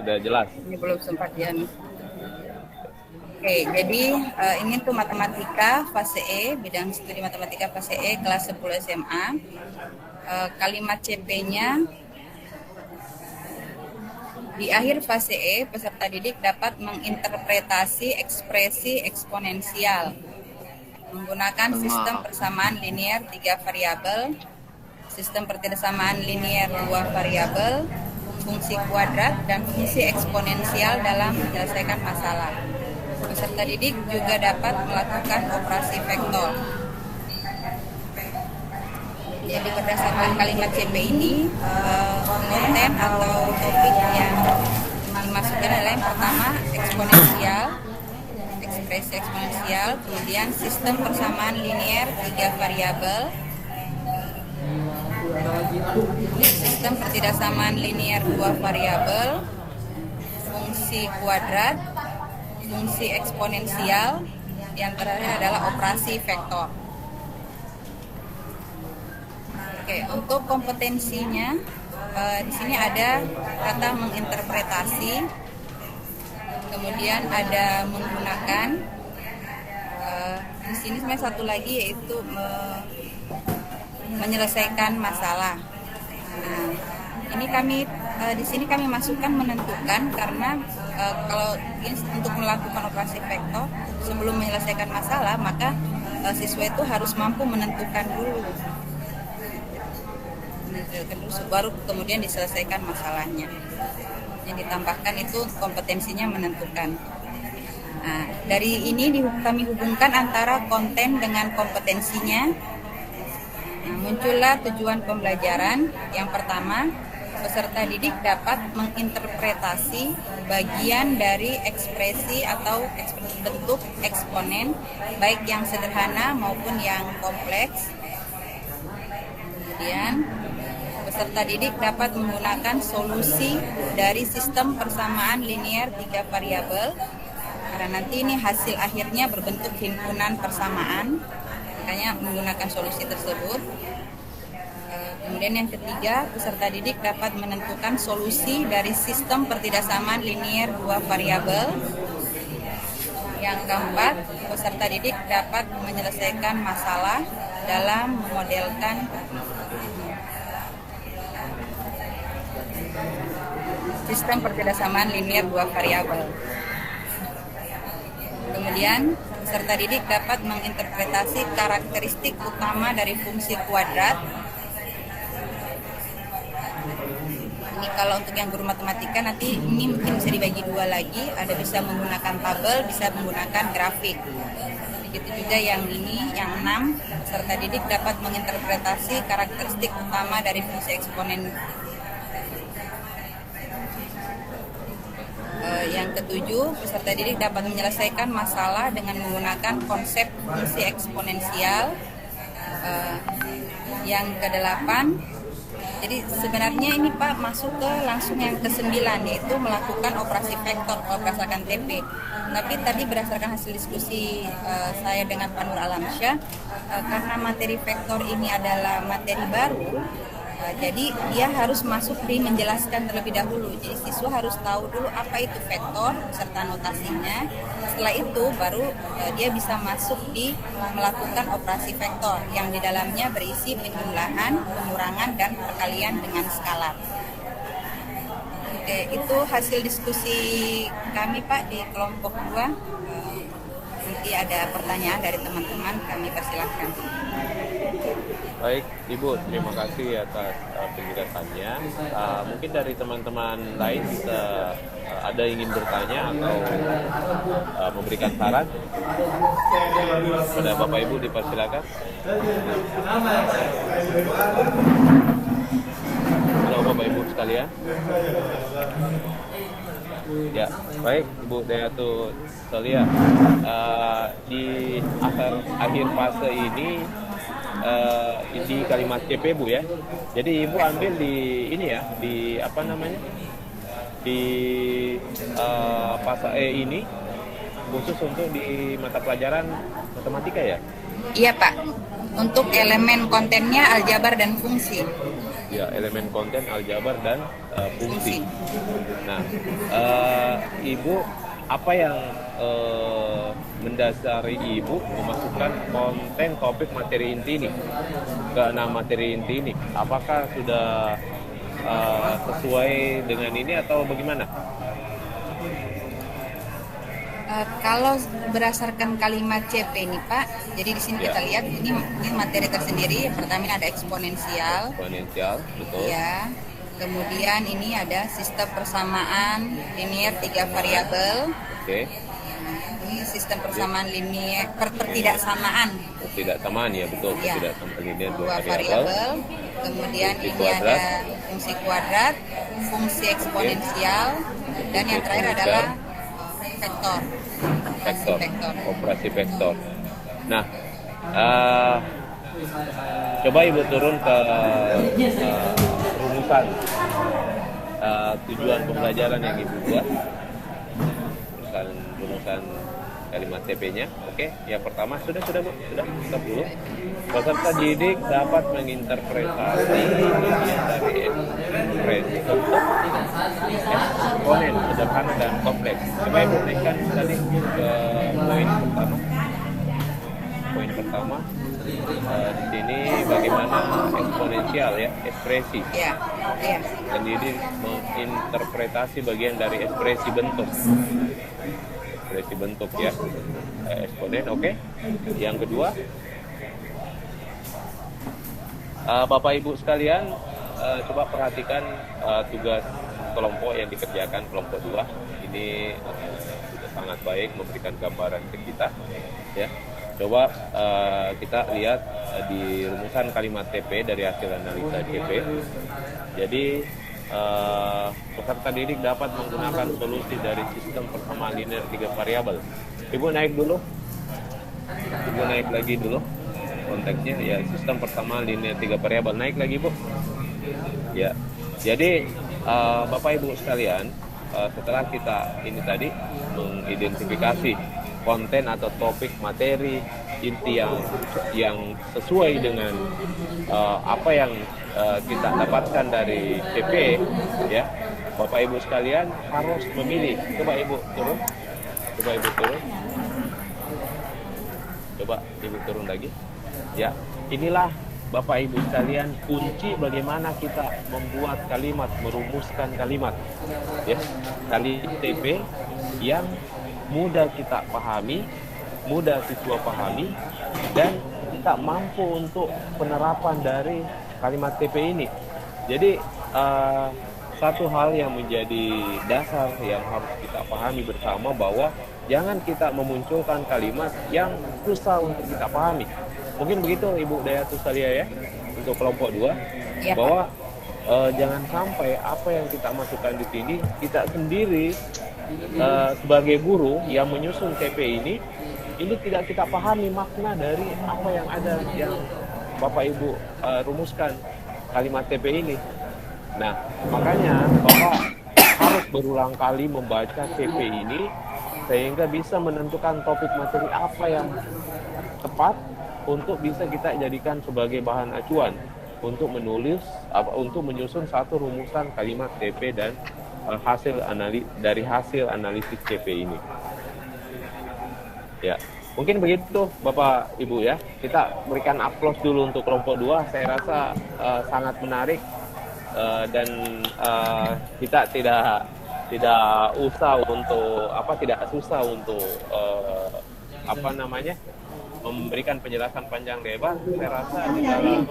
udah jelas. Ini belum sempat ya. Oke, jadi ini tuh matematika fase E, bidang studi matematika fase E kelas 10 SMA. Kalimat CP-nya di akhir fase E, peserta didik dapat menginterpretasi ekspresi eksponensial menggunakan sistem persamaan linear 3 variabel, sistem persamaan linear 2 variabel, fungsi kuadrat, dan fungsi eksponensial dalam menyelesaikan masalah. Peserta didik juga dapat melakukan operasi vektor. Jadi berdasarkan kalimat CP ini, konten atau topik yang dimasukkan adalah yang pertama eksponensial, ekspresi eksponensial, kemudian sistem persamaan linear 3 variabel, sistem pertidaksamaan linear 2 variabel, fungsi kuadrat, fungsi eksponensial, yang terakhir adalah operasi vektor. Oke, untuk kompetensinya di sini ada kata menginterpretasi, kemudian ada menggunakan. Di sini sebenarnya satu lagi yaitu menyelesaikan masalah. Nah, ini kami di sini kami masukkan menentukan karena kalau ini untuk melakukan operasi vektor sebelum menyelesaikan masalah maka siswa itu harus mampu menentukan dulu baru kemudian diselesaikan masalahnya. Yang ditambahkan itu kompetensinya menentukan. Nah, dari ini kami hubungkan antara konten dengan kompetensinya. Nah, muncullah tujuan pembelajaran. Yang pertama, peserta didik dapat menginterpretasi bagian dari ekspresi atau bentuk eksponen, baik yang sederhana maupun yang kompleks. Kemudian, peserta didik dapat menggunakan solusi dari sistem persamaan linear 3 variabel, karena nanti ini hasil akhirnya berbentuk himpunan persamaan, makanya menggunakan solusi tersebut. Kemudian yang ketiga, peserta didik dapat menentukan solusi dari sistem pertidaksamaan linear 2 variabel. Yang keempat, peserta didik dapat menyelesaikan masalah dalam memodelkan sistem pertidaksamaan linear 2 variabel. Kemudian, peserta didik dapat menginterpretasi karakteristik utama dari fungsi kuadrat. Ini kalau untuk yang guru matematika nanti ini mungkin bisa dibagi dua lagi, ada bisa menggunakan tabel, bisa menggunakan grafik. Begitu juga yang ini, yang 6, peserta didik dapat menginterpretasi karakteristik utama dari fungsi eksponen. Yang ketujuh, peserta didik dapat menyelesaikan masalah dengan menggunakan konsep fungsi eksponensial. Yang kedelapan, jadi sebenarnya ini Pak masuk ke langsung yang ke-9, yaitu melakukan operasi vektor berdasarkan TP. Tapi tadi berdasarkan hasil diskusi saya dengan Pak Nur Alamsyah, karena materi vektor ini adalah materi baru, jadi dia harus masuk di menjelaskan terlebih dahulu. Jadi siswa harus tahu dulu apa itu vektor serta notasinya. Setelah itu baru dia bisa masuk di melakukan operasi vektor yang di dalamnya berisi penjumlahan, pengurangan, dan perkalian dengan skalar. Oke, itu hasil diskusi kami Pak di kelompok 2. Nanti ada pertanyaan dari teman-teman, kami persilahkan. Baik, Ibu, terima kasih atas penjelasannya. Mungkin dari teman-teman lain bisa ada yang ingin bertanya atau memberikan saran pada Bapak Ibu, dipersilakan. Halo Bapak Ibu sekalian. Ya, baik Ibu Dayatul Solia. Di akhir fase ini di kalimat CP Bu ya. Jadi Ibu ambil di ini ya, di apa namanya? Di fase E ini khusus untuk di mata pelajaran matematika ya? Iya Pak. Untuk elemen kontennya aljabar dan fungsi. ya elemen konten, aljabar dan fungsi. Nah, Ibu apa yang mendasari Ibu memasukkan konten topik materi inti ini ke 6 materi inti ini? Apakah sudah sesuai dengan ini atau bagaimana? Kalau berdasarkan kalimat CP nih Pak, jadi di sini kita lihat ini materi tersendiri. Yang pertama ini ada eksponensial. Eksponensial, betul. Ya. Kemudian ini ada sistem persamaan linear 3 variabel. Oke. Ini sistem persamaan linear pertidaksamaan. Pertidaksamaan ya, betul. Ya. Pertidaksamaan linear 2 variabel. variabel. Kemudian Fungsi ini kuadrat. ada fungsi kuadrat, fungsi eksponensial, dan yang terakhir adalah vektor. Operasi vektor. Nah, coba Ibu turun ke rumusan tujuan pembelajaran yang Ibu buat, rumusan kalimat TP-nya. Oke, yang pertama sudah Bu, sudah stop dulu. Peserta didik dapat menginterpretasi bagian dari ekspresi untuk eksponen sederhana dan kompleks. Coba Ibu naikkan tadi ke poin pertama. Poin pertama di sini bagaimana eksponensial ya, ekspresi. Ya, ya. Sendiri menginterpretasi bagian dari ekspresi bentuk. Ekspresi bentuk ya, eksponen. Oke. Yang kedua, Bapak Ibu sekalian, coba perhatikan tugas kelompok yang dikerjakan kelompok 2. Ini sudah sangat baik memberikan gambaran ke kita ya. Coba kita lihat di rumusan kalimat TP dari hasil analisa CP. Jadi peserta didik dapat menggunakan solusi dari sistem persamaan linear 3 variabel. Ibu naik dulu. Ibu naik lagi dulu konteksnya ya, sistem persamaan linear 3 variabel. Naik lagi Bu. Ya. Jadi Bapak Ibu sekalian, setelah kita ini tadi mengidentifikasi konten atau topik materi inti yang sesuai dengan apa yang kita dapatkan dari CP ya, Bapak Ibu sekalian harus memilih. Coba Ibu turun. Coba Ibu turun. Coba Ibu turun lagi. Ya, inilah Bapak Ibu sekalian kunci bagaimana kita membuat kalimat, merumuskan kalimat. Ya, kalimat TP yang mudah kita pahami, mudah siswa pahami, dan kita mampu untuk penerapan dari kalimat TP ini. Jadi satu hal yang menjadi dasar yang harus kita pahami bersama bahwa jangan kita memunculkan kalimat yang susah untuk kita pahami. Mungkin begitu Ibu Dayatus Salia ya, untuk kelompok 2, ya, bahwa jangan sampai apa yang kita masukkan di sini kita sendiri sebagai guru yang menyusun TP ini tidak kita pahami makna dari apa yang ada yang Bapak Ibu rumuskan kalimat TP ini. Nah, makanya Bapak harus berulang kali membaca TP ini sehingga bisa menentukan topik materi apa yang tepat untuk bisa kita jadikan sebagai bahan acuan untuk untuk menyusun satu rumusan kalimat TP dan dari hasil analisis CP ini. Ya, mungkin begitu Bapak Ibu ya. Kita berikan aplaus dulu untuk kelompok 2. Saya rasa sangat menarik dan kita tidak susah untuk memberikan penjelasan panjang lebar. Saya rasa di dalam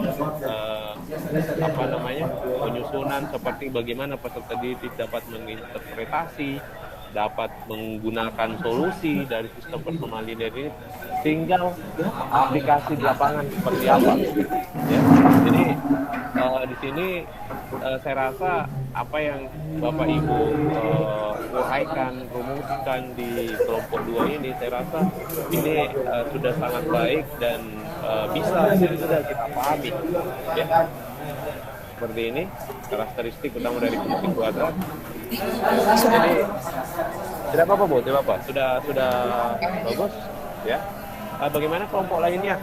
penyusunan seperti bagaimana peserta didik dapat menginterpretasi, dapat menggunakan solusi dari sistem persamaan linear ini, tinggal aplikasi di lapangan seperti apa. Ya. Jadi di sini saya rasa apa yang Bapak Ibu uraikan, rumuskan di kelompok 2 ini, saya rasa ini sudah sangat baik dan bisa kita pahami. Ya. Seperti ini karakteristik utama dari fungsi kuadrat. Jadi tidak apa-apa Bu, tidak apa-apa. Sudah bagus ya. Bagaimana kelompok lainnya?